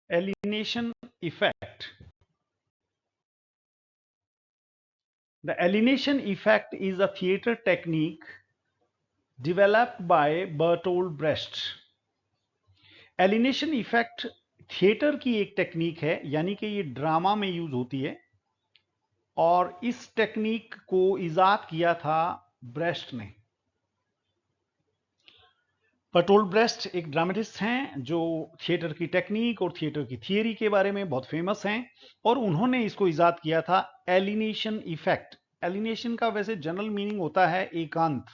alienation effect. The alienation effect is a theater technique developed by Bertolt Brecht. Alienation effect theatre की एक technique है, यानी कि ये ड्रामा में यूज होती है, और इस टेक्निक को इजाद किया था ब्रेस्ट ने। बर्टोल्ट ब्रेस्ट एक ड्रामेटिस्ट हैं जो थिएटर की टेक्निक और थिएटर की थियरी के बारे में बहुत फेमस हैं, और उन्होंने इसको इजाद किया था एलिनेशन इफेक्ट। एलिनेशन का वैसे जनरल मीनिंग होता है एकांत।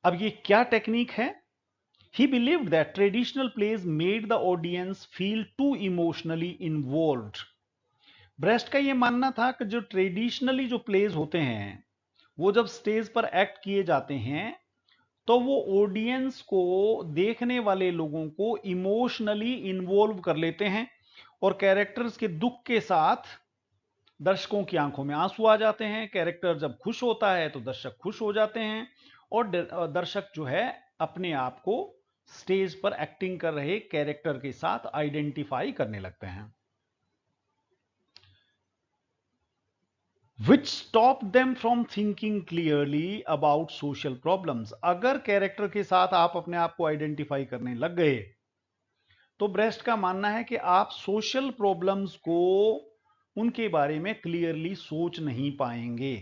अब ये क्या टेक्निक है? He believed that traditional plays made the audience feel too emotionally involved. Breast का ये मानना था कि जो ट्रेडिशनली जो प्लेज होते हैं वो जब स्टेज पर एक्ट किए जाते हैं तो वो ऑडियंस को, देखने वाले लोगों को इमोशनली इन्वॉल्व कर लेते हैं, और कैरेक्टर्स के दुख के साथ दर्शकों की आंखों में आंसू आ जाते हैं। कैरेक्टर जब खुश होता है तो दर्शक खुश हो जाते हैं, और दर्शक जो है अपने आप को स्टेज पर एक्टिंग कर रहे कैरेक्टर के साथ आइडेंटिफाई करने लगते हैं। Which stop them from thinking clearly about social problems. अगर कैरेक्टर के साथ आप अपने आप को आइडेंटिफाई करने लग गए तो ब्रेस्ट का मानना है कि आप सोशल प्रॉब्लम्स को, उनके बारे में क्लियरली सोच नहीं पाएंगे।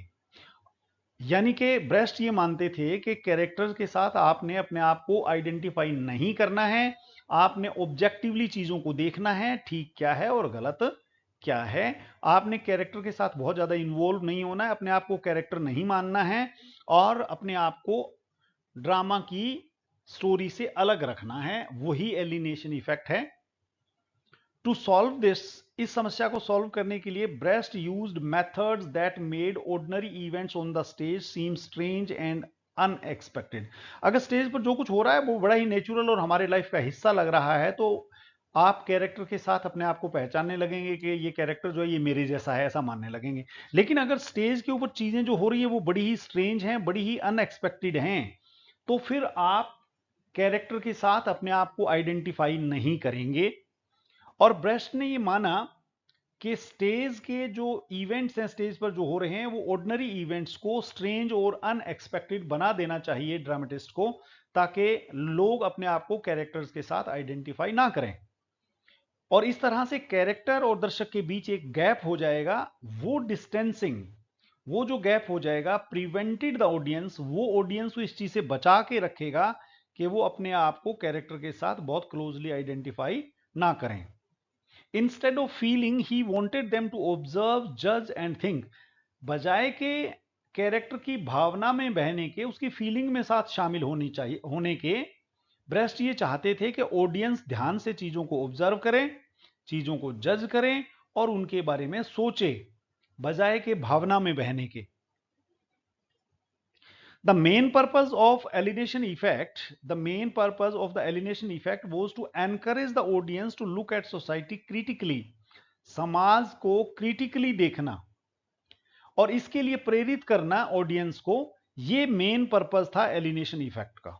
यानी कि ब्रेस्ट ये मानते थे कि कैरेक्टर के साथ आपने अपने आप को आइडेंटिफाई नहीं करना है, आपने ऑब्जेक्टिवली चीजों को देखना है, ठीक क्या है और गलत क्या है। आपने कैरेक्टर के साथ बहुत ज्यादा इन्वॉल्व नहीं होना है, अपने आप को कैरेक्टर नहीं मानना है, और अपने आप को ड्रामा की स्टोरी से अलग रखना है। वही एलिनेशन इफेक्ट है। टू सॉल्व दिस, इस समस्या को सॉल्व करने के लिए Brecht used methods that made ordinary events on the stage seem strange and unexpected. अगर स्टेज पर जो कुछ हो रहा है वो बड़ा ही नेचुरल और हमारे लाइफ का हिस्सा लग रहा है तो आप कैरेक्टर के साथ अपने आप को पहचानने लगेंगे कि ये कैरेक्टर जो है ये मेरे जैसा है, ऐसा मानने लगेंगे। लेकिन अगर स्टेज के ऊपर चीजें जो हो रही है वो बड़ी ही स्ट्रेंज हैं, बड़ी ही अनएक्सपेक्टेड हैं, तो फिर आप कैरेक्टर के साथ अपने आप को आइडेंटिफाई नहीं करेंगे। और ब्रेस्ट ने ये माना कि स्टेज के जो इवेंट्स हैं, स्टेज पर जो हो रहे हैं, वो ऑर्डिनरी इवेंट्स को स्ट्रेंज और अनएक्सपेक्टेड बना देना चाहिए ड्रामेटिस्ट को, ताकि लोग अपने आप को कैरेक्टर्स के साथ आइडेंटिफाई ना करें। और इस तरह से कैरेक्टर और दर्शक के बीच एक गैप हो जाएगा। वो डिस्टेंसिंग, वो जो गैप हो जाएगा, प्रिवेंटेड द ऑडियंस, वो ऑडियंस को इस चीज से बचा के रखेगा कि वो अपने आप को कैरेक्टर के साथ बहुत क्लोजली आइडेंटिफाई ना करें। Instead of feeling he wanted them to observe, जज एंड थिंक। बजाय के कैरेक्टर की भावना में बहने के, उसकी फीलिंग में साथ शामिल होने के, ब्रेस्ट ये चाहते थे कि ऑडियंस ध्यान से चीजों को ऑब्जर्व करें, चीजों को जज करें और उनके बारे में सोचे, बजाय के भावना में बहने के। The main purpose of alienation effect was to encourage the audience to look at society critically. समाज को क्रिटिकली देखना और इसके लिए प्रेरित करना ऑडियंस को, ये मेन पर्पस था एलिनेशन इफेक्ट का।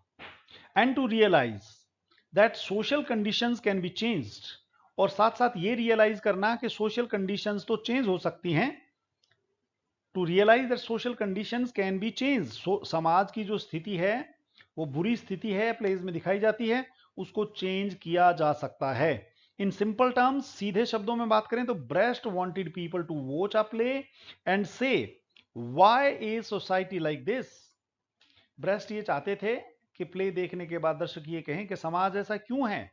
And to realise that social conditions can be changed, और साथ साथ ये रियलाइज करना कि सोशल कंडीशंस तो चेंज हो सकती हैं। To realise that social conditions can be change, समाज की जो स्थिति है, वो बुरी स्थिति है, प्लेज में दिखाई जाती है, उसको चेंज किया जा सकता है। इन सिंपल टर्म्स, सीधे शब्दों में बात करें तो Brecht wanted people to watch a play and say why a society like this. Brecht ये चाहते थे कि प्ले देखने के बाद दर्शक ये कहें कि समाज ऐसा क्यों है,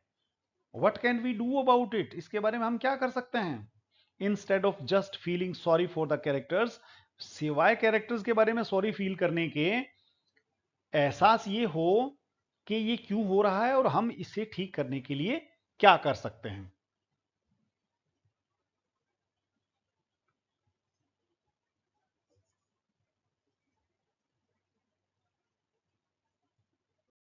what can we do about it, इसके बारे में हम क्या कर सकते हैं। Instead of just feeling sorry for the characters, सिवाय कैरेक्टर्स के बारे में सॉरी फील करने के, एहसास ये हो कि ये क्यों हो रहा है और हम इसे ठीक करने के लिए क्या कर सकते हैं।